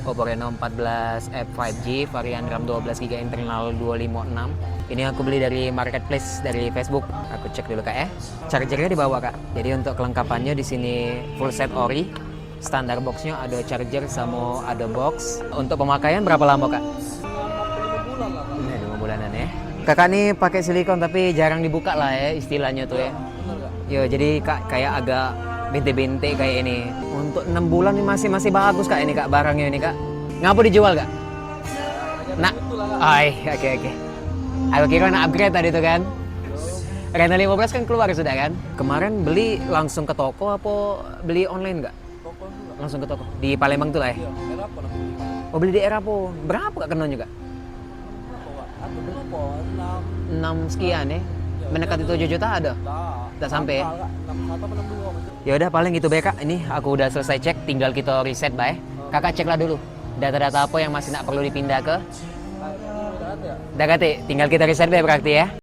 Oppo Reno 14F 5G varian RAM 12GB internal 256. Ini aku beli dari marketplace dari Facebook. Aku cek dulu Kak ya. Chargernya dibawa Kak. Jadi untuk kelengkapannya di sini full set ori. Standar boxnya ada charger sama ada box. Untuk pemakaian berapa lama Kak? 5 bulanan ya. Kakak nih pakai silikon tapi jarang dibuka lah ya istilahnya tuh ya. Yo, jadi Kak kayak agak bintik-bintik kayak ini. Untuk 6 bulan ini masih bagus Kak ini Kak barangnya ini Kak. Ngapa dijual Kak? Nah, oke. Aku kira nak upgrade tadi tuh kan. Reno 15 kan keluar sudah kan. Kemarin beli langsung ke toko apa beli online Kak? Toko juga. Langsung ke toko. Di Palembang tuh lah ya. Iya, era apa namanya? Oh beli di Erapo. Berapa Kak kenanya Kak? Ada berapa? 6 sekian ya. Mendekati 7 juta ada? Tak sampai ya? 61 apa 62 masih. Ya udah paling gitu Kak. Ini aku udah selesai cek, tinggal kita reset bae. Kakak ceklah dulu data-data apa yang masih nak perlu dipindah ke Udah ada ya? Dagate. Tinggal kita reset bae berarti ya.